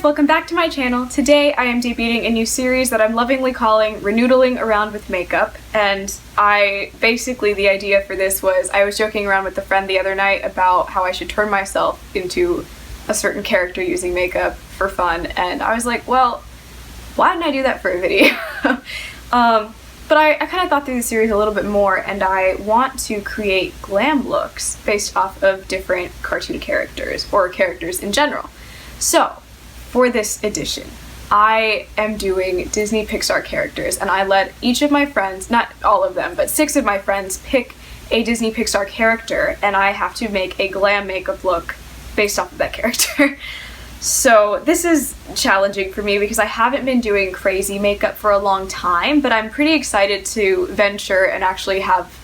guys, welcome back to my channel. Today I am debuting a new series that I'm lovingly calling Rinoodle-ing Around with Makeup, and the idea for this was I was joking around with a friend the other night about how I should turn myself into a certain character using makeup for fun, and I was like, well, why didn't I do that for a video? But I kind of thought through the series a little bit more, and I want to create glam looks based off of different cartoon characters, or characters in general. So, for this edition, I am doing Disney Pixar characters, and I let each of my friends, not all of them, but 6 of my friends pick a Disney Pixar character, and I have to make a glam makeup look based off of that character. So this is challenging for me because I haven't been doing crazy makeup for a long time, but I'm pretty excited to venture and actually have,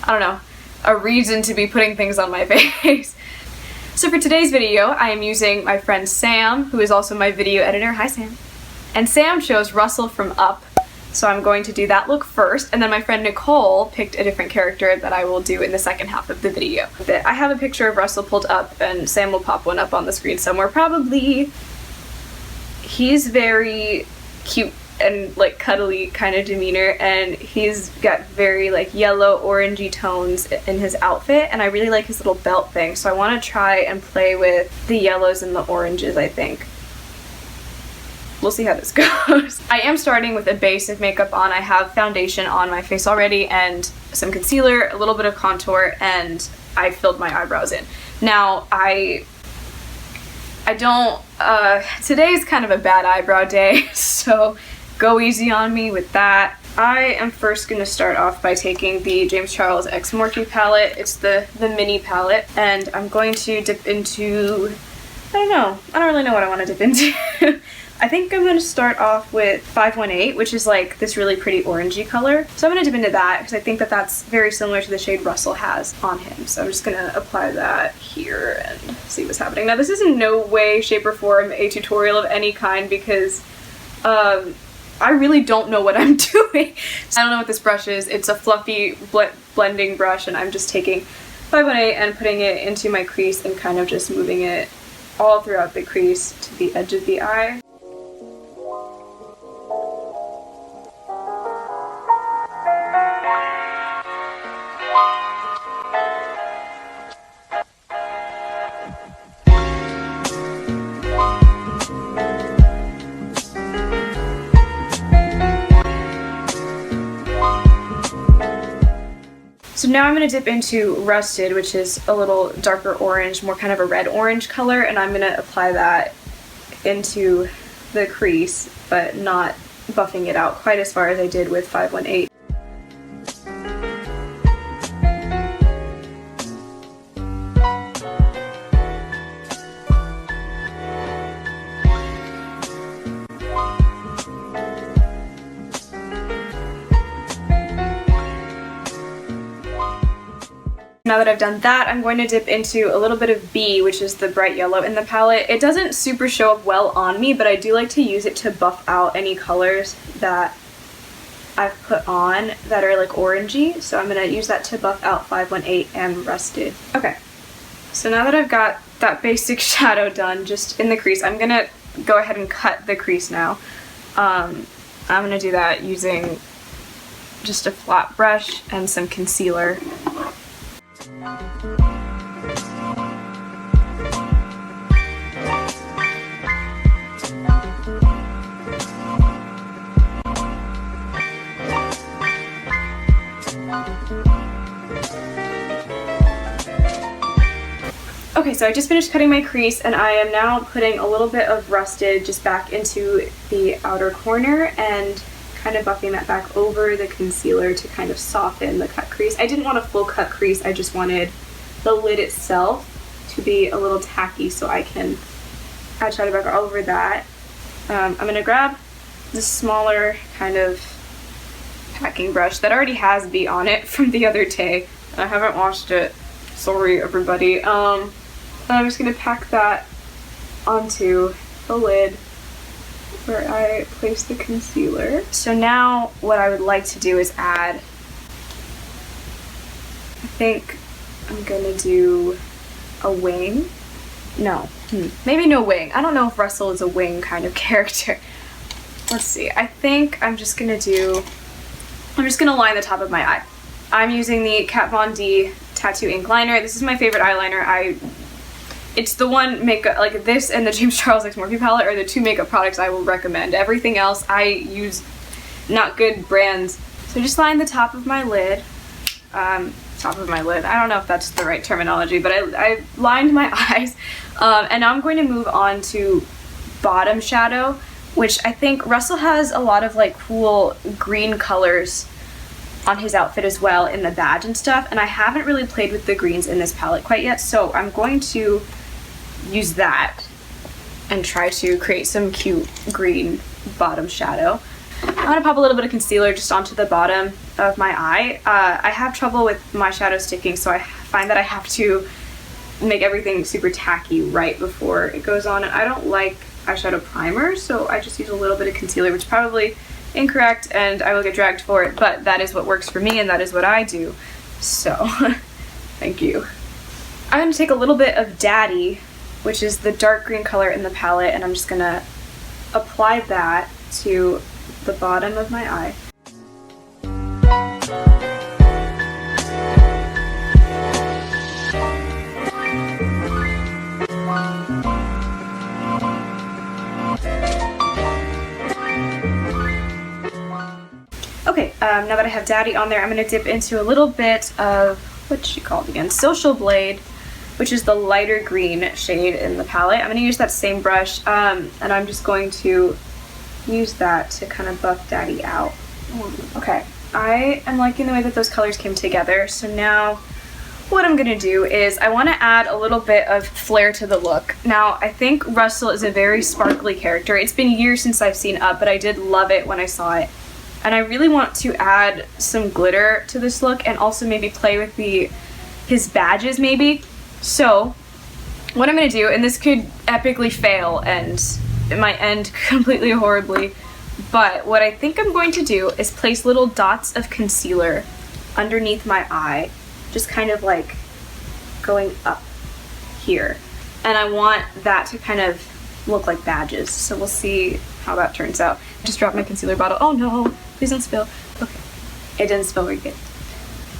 I don't know, a reason to be putting things on my face. So for today's video, I am using my friend Sam, who is also my video editor. Hi, Sam. And Sam chose Russell from Up, so I'm going to do that look first, and then my friend Nicole picked a different character that I will do in the second half of the video. I have a picture of Russell pulled up, and Sam will pop one up on the screen somewhere, probably. He's very cute and like cuddly kind of demeanor, and he's got very like yellow orangey tones in his outfit, and I really like his little belt thing, so I want to try and play with the yellows and the oranges, I think. We'll see how this goes. I am starting with a base of makeup on. I have foundation on my face already and some concealer, a little bit of contour, and I filled my eyebrows in. Now, today's kind of a bad eyebrow day, so go easy on me with that. I am first going to start off by taking the James Charles X Morphe palette. It's the mini palette, and I'm going to dip into, I don't really know what I want to dip into. I think I'm going to start off with 518, which is like this really pretty orangey color. So I'm going to dip into that because I think that that's very similar to the shade Russell has on him. So I'm just going to apply that here and see what's happening. Now this is in no way, shape, or form a tutorial of any kind because I really don't know what I'm doing. I don't know what this brush is. It's a fluffy blending brush, and I'm just taking 518 and putting it into my crease and kind of just moving it all throughout the crease to the edge of the eye. So now I'm going to dip into Rusted, which is a little darker orange, more kind of a red-orange color, and I'm going to apply that into the crease, but not buffing it out quite as far as I did with 518. Now that I've done that, I'm going to dip into a little bit of B, which is the bright yellow in the palette. It doesn't super show up well on me, but I do like to use it to buff out any colors that I've put on that are like orangey. So I'm going to use that to buff out 518 and Rusted. Okay, so now that I've got that basic shadow done just in the crease, I'm going to go ahead and cut the crease now. I'm going to do that using just a flat brush and some concealer. Okay, so I just finished cutting my crease, and I am now putting a little bit of Rusted just back into the outer corner and kind of buffing that back over the concealer to kind of soften the cut crease. I didn't want a full cut crease, I just wanted the lid itself to be a little tacky, so I can add shadow back all over that. I'm going to grab the smaller kind of packing brush that already has B on it from the other day. I haven't washed it, sorry everybody. And I'm just going to pack that onto the lid where I place the concealer. So now what I would like to do is add, I think I'm gonna do a wing. No, Maybe no wing. I don't know if Russell is a wing kind of character. Let's see. I think I'm just gonna line the top of my eye. I'm using the Kat Von D Tattoo Ink Liner. This is my favorite eyeliner. It's the one makeup, like this and the James Charles X Morphe palette are the two makeup products I will recommend. Everything else I use not good brands. So just line the top of my lid. Top of my lid. I don't know if that's the right terminology, but I lined my eyes. And now I'm going to move on to bottom shadow, which I think Russell has a lot of like cool green colors on his outfit as well in the badge and stuff, and I haven't really played with the greens in this palette quite yet, so I'm going to use that and try to create some cute green bottom shadow. I'm gonna pop a little bit of concealer just onto the bottom of my eye. I have trouble with my shadow sticking, so I find that I have to make everything super tacky right before it goes on, and I don't like eyeshadow primer, so I just use a little bit of concealer, which is probably incorrect and I will get dragged for it, but that is what works for me and that is what I do. So, thank you. I'm going to take a little bit of Daddy, which is the dark green color in the palette, and I'm just going to apply that to the bottom of my eye. Okay, now that I have Daddy on there, I'm going to dip into a little bit of, what's she called again? Social Blade, which is the lighter green shade in the palette. I'm going to use that same brush, and I'm just going to use that to kind of buff Daddy out. Okay, I am liking the way that those colors came together, so now what I'm going to do is I want to add a little bit of flair to the look. Now, I think Russell is a very sparkly character. It's been years since I've seen Up, but I did love it when I saw it. And I really want to add some glitter to this look and also maybe play with his badges maybe. So what I'm going to do, and this could epically fail and it might end completely horribly, but what I think I'm going to do is place little dots of concealer underneath my eye, just kind of like going up here. And I want that to kind of look like badges. So we'll see how that turns out. I just dropped my concealer bottle. Oh no, please don't spill. Okay, it didn't spill, we're good.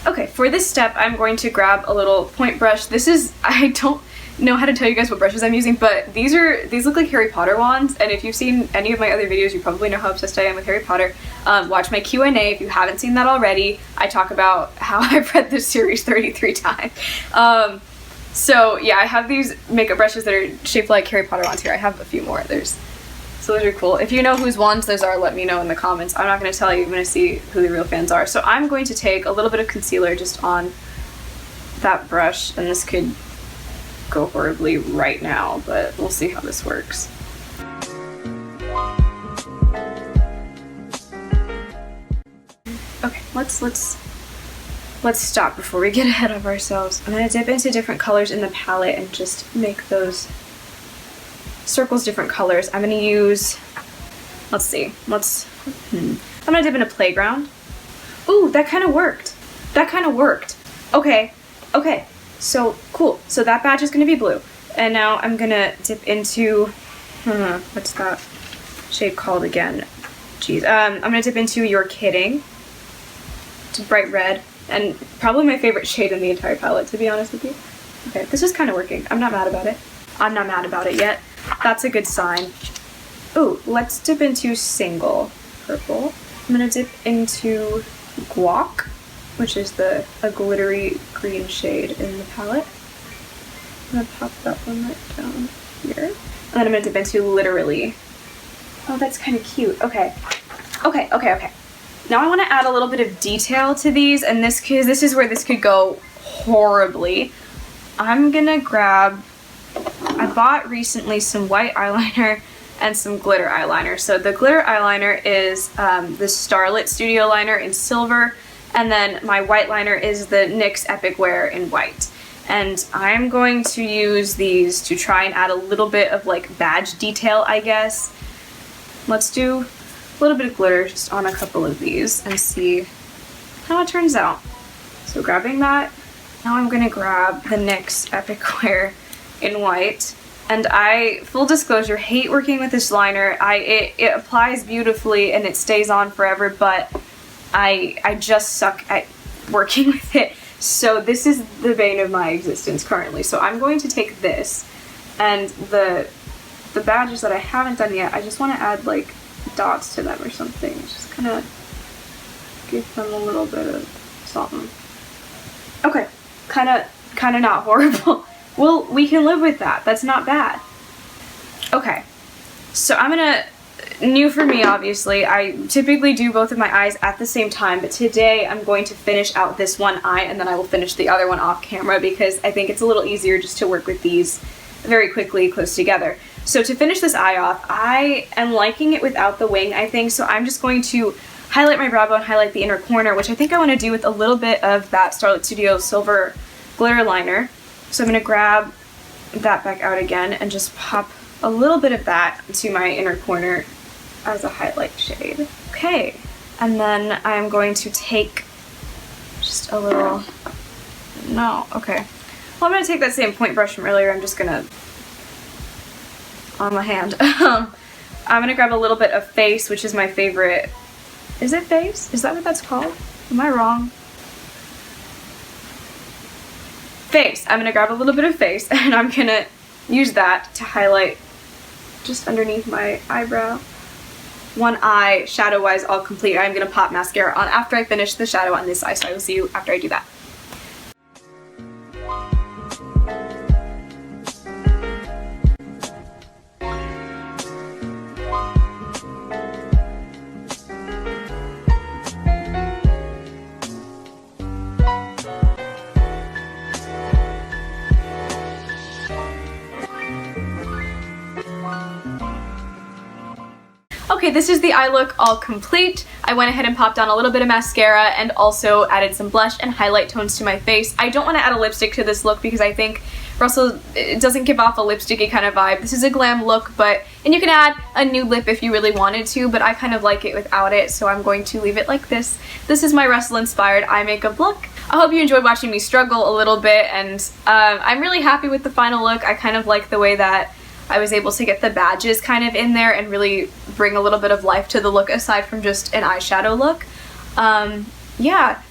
Okay, for this step, I'm going to grab a little point brush. This is, I don't know how to tell you guys what brushes I'm using, but these look like Harry Potter wands, and if you've seen any of my other videos, you probably know how obsessed I am with Harry Potter. Watch my Q&A if you haven't seen that already. I talk about how I've read this series 33 times. So yeah, I have these makeup brushes that are shaped like Harry Potter wands here. I have a few more. So those are cool. If you know whose wands those are, let me know in the comments. I'm not going to tell you. I'm going to see who the real fans are. So I'm going to take a little bit of concealer just on that brush, and this could go horribly right now, but we'll see how this works. Okay, let's stop before we get ahead of ourselves. I'm going to dip into different colors in the palette and just make those circles different colors. I'm going to use, let's see, I'm going to dip into Playground. Ooh, that kind of worked. That kind of worked. Okay, so cool. So that badge is going to be blue. And now I'm going to dip into, what's that shade called again? Jeez. I'm going to dip into You're Kidding. It's bright red. And probably my favorite shade in the entire palette, to be honest with you. Okay, this is kind of working. I'm not mad about it. I'm not mad about it yet. That's a good sign. Ooh, let's dip into Single Purple. I'm going to dip into Guac, which is a glittery green shade in the palette. I'm going to pop that one right down here. And then I'm going to dip into Literally. Oh, that's kind of cute. Okay. Now I want to add a little bit of detail to these, and this is where this could go horribly. I'm going to grab, I bought recently some white eyeliner and some glitter eyeliner. So the glitter eyeliner is the Starlit Studio liner in silver, and then my white liner is the NYX Epic Wear in white. And I'm going to use these to try and add a little bit of like badge detail, I guess. Let's do a little bit of glitter just on a couple of these and see how it turns out. So grabbing that, now I'm going to grab the NYX Epic Wear in white And I, full disclosure, hate working with this liner. It applies beautifully and it stays on forever, but I just suck at working with it. So this is the bane of my existence currently. So I'm going to take this and the badges that I haven't done yet, I just want to add like dots to them or something. Just kind of give them a little bit of something. Okay, kind of not horrible. Well, we can live with that. That's not bad. Okay, so I'm gonna, new for me obviously, I typically do both of my eyes at the same time, but today I'm going to finish out this one eye and then I will finish the other one off camera because I think it's a little easier just to work with these very quickly close together. So to finish this eye off, I am liking it without the wing, I think, so I'm just going to highlight my brow bone, highlight the inner corner, which I think I want to do with a little bit of that Starlit Studio Silver glitter liner. So I'm going to grab that back out again and just pop a little bit of that to my inner corner as a highlight shade. Okay, and then I'm going to take just a little, no, okay. Well, I'm going to take that same point brush from earlier, I'm just going to, on my hand, I'm going to grab a little bit of Face, which is my favorite. Is it Face? Is that what that's called? Am I wrong? Face. I'm going to grab a little bit of Face and I'm going to use that to highlight just underneath my eyebrow. One eye, shadow-wise, all complete. I'm going to pop mascara on after I finish the shadow on this eye, so I will see you after I do that. Okay, this is the eye look all complete. I went ahead and popped on a little bit of mascara and also added some blush and highlight tones to my face. I don't want to add a lipstick to this look because I think Russell, it doesn't give off a lipsticky kind of vibe. This is a glam look, and you can add a nude lip if you really wanted to, but I kind of like it without it, so I'm going to leave it like this. This is my Russell-inspired eye makeup look. I hope you enjoyed watching me struggle a little bit, and I'm really happy with the final look. I kind of like the way that I was able to get the badges kind of in there and really bring a little bit of life to the look aside from just an eyeshadow look. Yeah.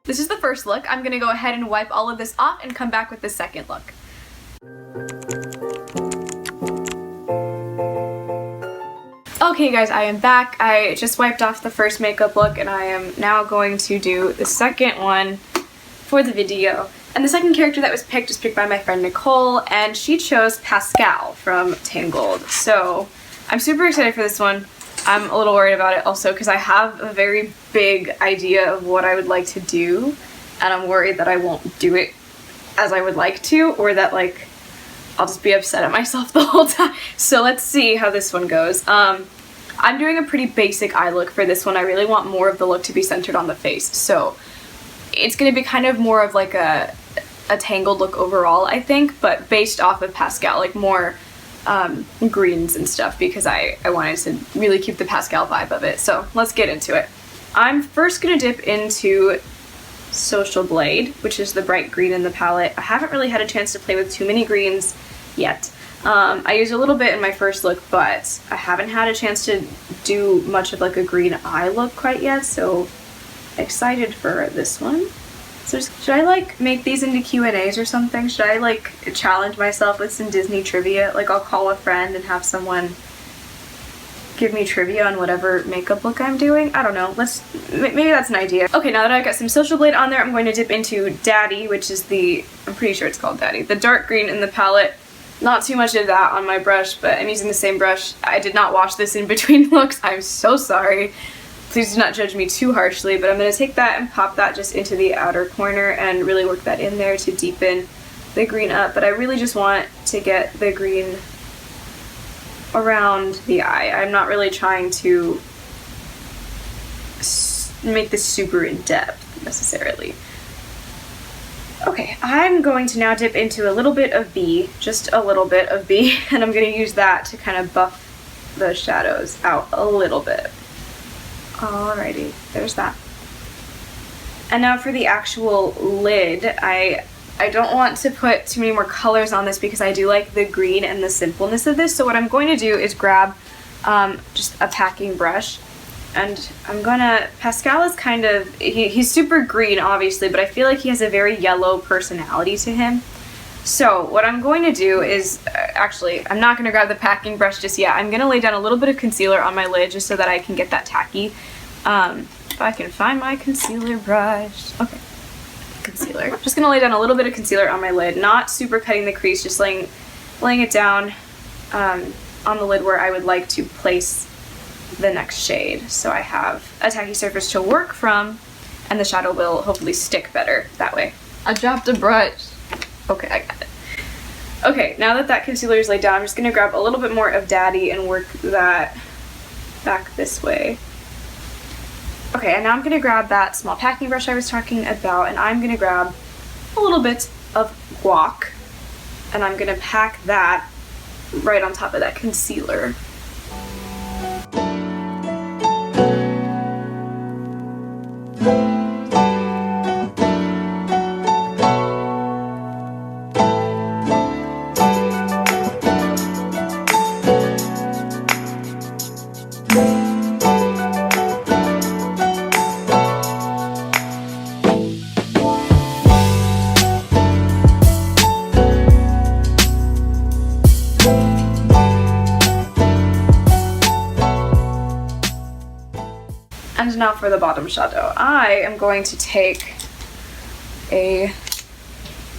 This is the first look. I'm gonna go ahead and wipe all of this off and come back with the second look. Okay guys, I am back. I just wiped off the first makeup look and I am now going to do the second one for the video. And the second character that was picked by my friend Nicole, and she chose Pascal from Tangled. So I'm super excited for this one. I'm a little worried about it also because I have a very big idea of what I would like to do, and I'm worried that I won't do it as I would like to, or that like I'll just be upset at myself the whole time. So let's see how this one goes. I'm doing a pretty basic eye look for this one. I really want more of the look to be centered on the face. So it's going to be kind of more of like a Tangled look overall, I think, but based off of Pascal, like more greens and stuff, because I wanted to really keep the Pascal vibe of it. So let's get into it. I'm first going to dip into Social Blade, which is the bright green in the palette. I haven't really had a chance to play with too many greens yet. I used a little bit in my first look, but I haven't had a chance to do much of like a green eye look quite yet, so excited for this one. So should I like make these into Q&As or something? Should I like challenge myself with some Disney trivia? Like I'll call a friend and have someone give me trivia on whatever makeup look I'm doing? I don't know. Maybe that's an idea. Okay, now that I've got some Social Blade on there, I'm going to dip into Daddy, which is I'm pretty sure it's called Daddy, the dark green in the palette. Not too much of that on my brush, but I'm using the same brush. I did not wash this in between looks. I'm so sorry. Please do not judge me too harshly, but I'm going to take that and pop that just into the outer corner and really work that in there to deepen the green up. But I really just want to get the green around the eye. I'm not really trying to make this super in-depth necessarily. Okay, I'm going to now dip into a little bit of B, just a little bit of B, and I'm going to use that to kind of buff the shadows out a little bit. Alrighty, there's that. And now for the actual lid, I don't want to put too many more colors on this because I do like the green and the simpleness of this. So what I'm going to do is grab just a packing brush, and I'm gonna, Pascal is kind of, he's super green obviously, but I feel like he has a very yellow personality to him. So what I'm going to do is, actually, I'm not going to grab the packing brush just yet. I'm going to lay down a little bit of concealer on my lid just so that I can get that tacky. If I can find my concealer brush. Okay, concealer. I'm just going to lay down a little bit of concealer on my lid, not super cutting the crease, just laying it down on the lid where I would like to place the next shade. So I have a tacky surface to work from, and the shadow will hopefully stick better that way. I dropped a brush. Okay, I got it. Okay, now that concealer is laid down, I'm just going to grab a little bit more of Daddy and work that back this way. Okay, and now I'm going to grab that small packing brush I was talking about, and I'm going to grab a little bit of guac, and I'm going to pack that right on top of that concealer. And now for the bottom shadow. I am going to take a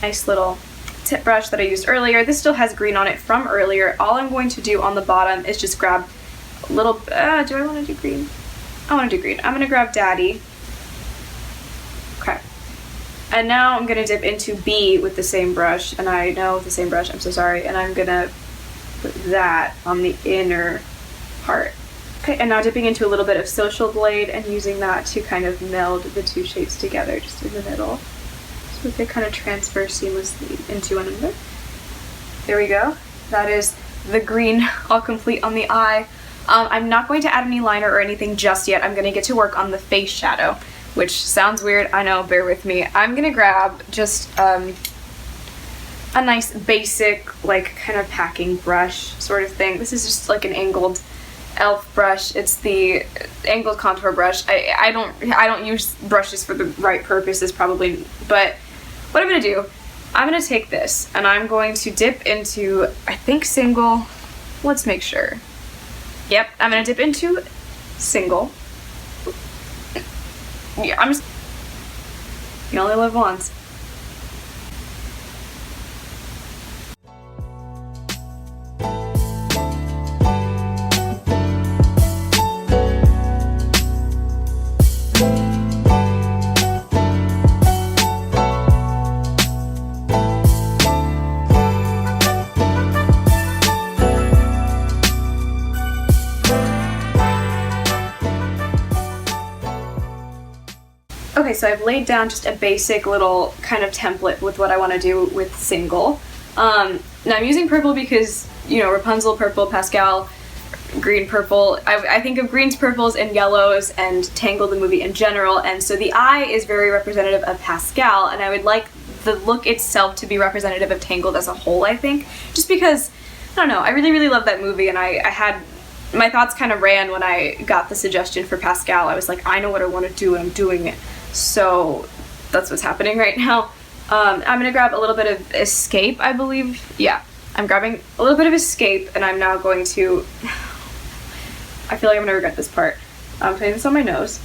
nice little tip brush that I used earlier. This still has green on it from earlier. All I'm going to do on the bottom is just grab a little, do I want to do green? I want to do green. I'm going to grab Daddy. Okay. And now I'm going to dip into B with the same brush, and I know with the same brush, I'm so sorry, and I'm going to put that on the inner part. Okay, and now dipping into a little bit of Social Blade and using that to kind of meld the two shapes together just in the middle, so that they kind of transfer seamlessly into one another. There we go. That is the green all complete on the eye. I'm not going to add any liner or anything just yet. I'm going to get to work on the face shadow, which sounds weird, I know, bear with me. I'm going to grab just a nice basic, like, kind of packing brush sort of thing. This is just like an angled e.l.f. brush. It's the angled contour brush. I don't use brushes for the right purposes probably, but what I'm gonna do, I'm gonna take this and I'm going to dip into, I think, single. Let's make sure. Yep, I'm gonna dip into single. Yeah, I'm just, you only live once. Okay, so I've laid down just a basic little kind of template with what I want to do with single. Now I'm using purple because, you know, Rapunzel purple, Pascal green purple. I think of greens, purples, and yellows, and Tangled the movie in general, and so the eye is very representative of Pascal, and I would like the look itself to be representative of Tangled as a whole, I think. Just because, I don't know, I really, really love that movie, and I had, my thoughts kind of ran when I got the suggestion for Pascal. I was like, I know what I want to do, and I'm doing it. So that's what's happening right now. I'm gonna grab a little bit of Escape, I believe. Yeah, I'm grabbing a little bit of Escape, and I'm now going to, I feel like I'm gonna regret this part. I'm putting this on my nose.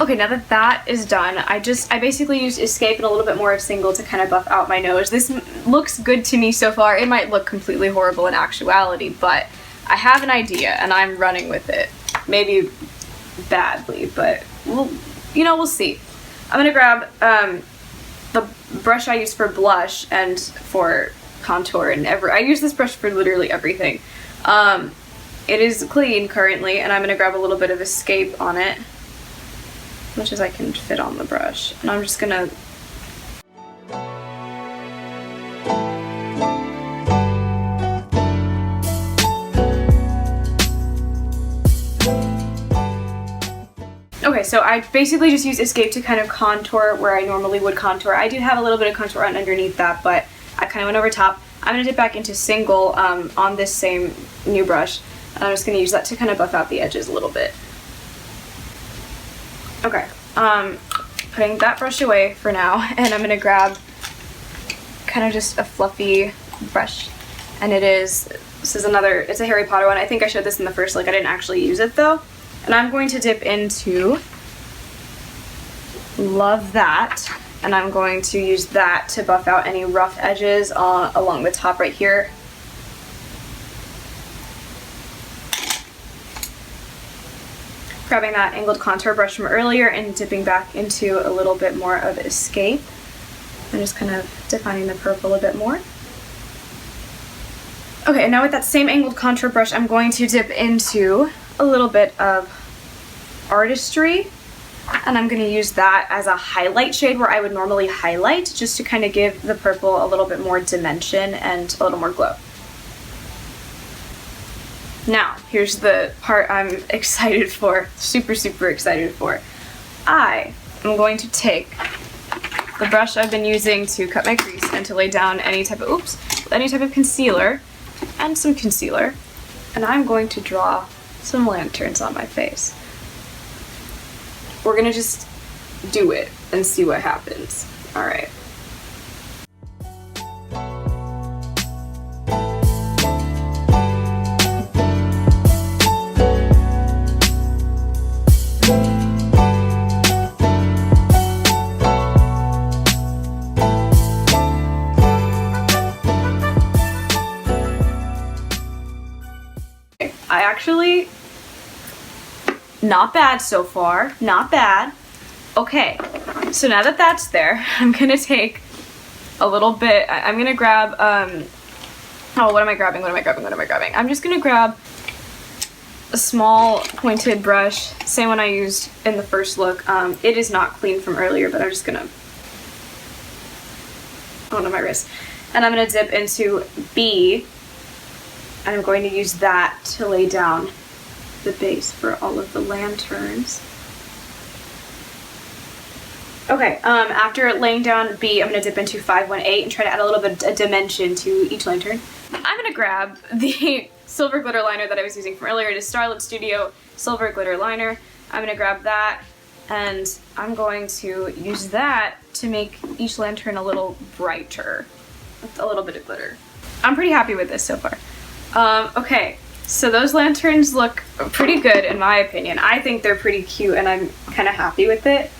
Okay, now that that is done, I basically used Escape and a little bit more of Single to kind of buff out my nose. This looks good to me so far. It might look completely horrible in actuality, but I have an idea and I'm running with it. Maybe badly, but we'll see. I'm gonna grab the brush I use for blush and for contour and I use this brush for literally everything. it is clean currently, and I'm going to grab a little bit of Escape on it, as much as I can fit on the brush. And I'm just going to Okay, so I basically just use Escape to kind of contour where I normally would contour. I do have a little bit of contour on underneath that, but I kind of went over top. I'm going to dip back into Single on this same new brush, and I'm just going to use that to kind of buff out the edges a little bit. Okay, putting that brush away for now, and I'm going to grab kind of just a fluffy brush, and this is another, it's a Harry Potter one. I think I showed this in the first look. I didn't actually use it though. And I'm going to dip into Love That, and I'm going to use that to buff out any rough edges along the top right here. Grabbing that angled contour brush from earlier and dipping back into a little bit more of Escape. I'm just kind of defining the purple a bit more. Okay, and now with that same angled contour brush, I'm going to dip into a little bit of Artistry, and I'm going to use that as a highlight shade where I would normally highlight, just to kind of give the purple a little bit more dimension and a little more glow. Now, here's the part I'm excited for, super excited for. I am going to take the brush I've been using to cut my crease and to lay down any type of concealer and some concealer, and I'm going to draw some lanterns on my face. We're gonna just do it and see what happens. All right. I actually, not bad so far, not bad. Okay, so now that that's there, I'm gonna take a little bit, I'm gonna grab, oh, what am I grabbing? I'm just gonna grab a small pointed brush, same one I used in the first look. It is not clean from earlier, but I'm just gonna, oh no, my wrist. And I'm gonna dip into B, and I'm going to use that to lay down the base for all of the lanterns. Okay, after laying down B, I'm going to dip into 518 and try to add a little bit of dimension to each lantern. I'm going to grab the silver glitter liner that I was using from earlier. It is Starlit Studio Silver Glitter Liner. I'm going to grab that, and I'm going to use that to make each lantern a little brighter with a little bit of glitter. I'm pretty happy with this so far. Okay, so those lanterns look pretty good in my opinion. I think they're pretty cute and I'm kind of happy with it.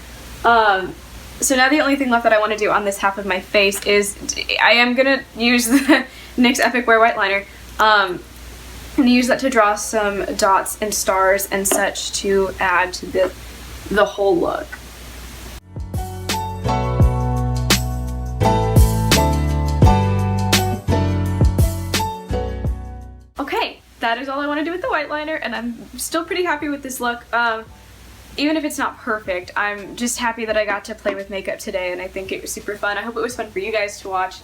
So now the only thing left that I want to do on this half of my face is I am going to use the NYX Epic Wear White Liner. I'm going to use that to draw some dots and stars and such to add to the whole look. Okay, that is all I want to do with the white liner, and I'm still pretty happy with this look. Even if it's not perfect, I'm just happy that I got to play with makeup today, and I think it was super fun. I hope it was fun for you guys to watch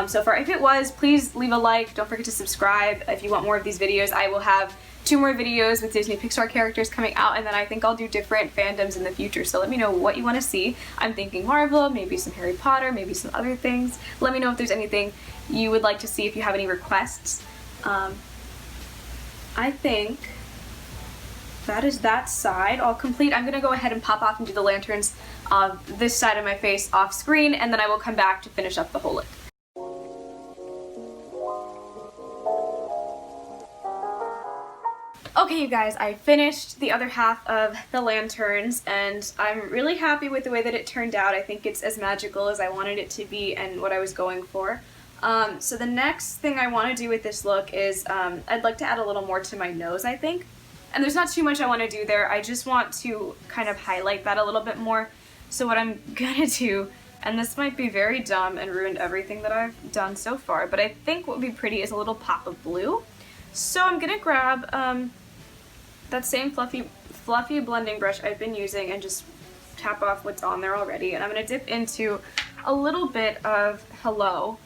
so far. If it was, please leave a like. Don't forget to subscribe if you want more of these videos. I will have 2 more videos with Disney Pixar characters coming out, and then I think I'll do different fandoms in the future, so let me know what you want to see. I'm thinking Marvel, maybe some Harry Potter, maybe some other things. Let me know if there's anything you would like to see, if you have any requests. I think that is that side all complete. I'm going to go ahead and pop off and do the lanterns on this side of my face off screen, and then I will come back to finish up the whole look. Okay, you guys, I finished the other half of the lanterns, and I'm really happy with the way that it turned out. I think it's as magical as I wanted it to be and what I was going for. So the next thing I want to do with this look is I'd like to add a little more to my nose, I think. And there's not too much I want to do there. I just want to kind of highlight that a little bit more. So what I'm gonna do, and this might be very dumb and ruined everything that I've done so far, but I think what would be pretty is a little pop of blue. So I'm gonna grab that same fluffy blending brush I've been using and just tap off what's on there already. And I'm gonna dip into a little bit of Hello,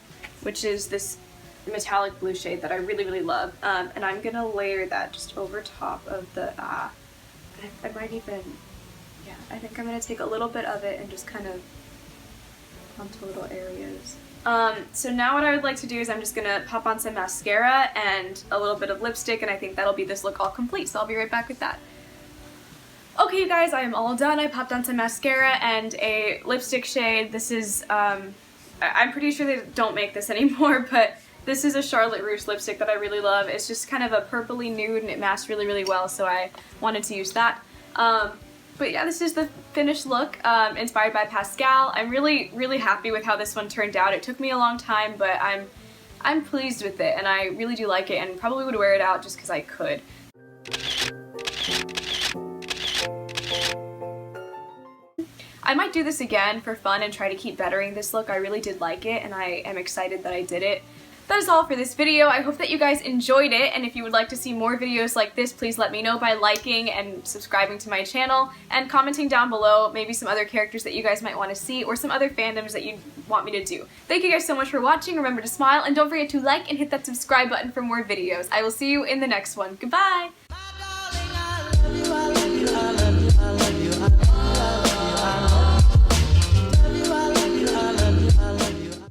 which is this metallic blue shade that I really, really love. And I'm gonna layer that just over top of the, I might even, yeah, I think I'm gonna take a little bit of it and just kind of onto little areas. So now what I would like to do is I'm just gonna pop on some mascara and a little bit of lipstick, and I think that'll be this look all complete, so I'll be right back with that. Okay, you guys, I am all done. I popped on some mascara and a lipstick shade. This is, I'm pretty sure they don't make this anymore, but this is a Charlotte Russe lipstick that I really love. It's just kind of a purpley nude and it masks really, really well, so I wanted to use that. But yeah, this is the finished look, inspired by Pascal. I'm really, really happy with how this one turned out. It took me a long time, but I'm pleased with it, and I really do like it, and probably would wear it out just because I could. I might do this again for fun and try to keep bettering this look. I really did like it, and I am excited that I did it. That is all for this video. I hope that you guys enjoyed it, and if you would like to see more videos like this, please let me know by liking and subscribing to my channel, and commenting down below maybe some other characters that you guys might want to see, or some other fandoms that you want me to do. Thank you guys so much for watching. Remember to smile, and don't forget to like and hit that subscribe button for more videos. I will see you in the next one. Goodbye!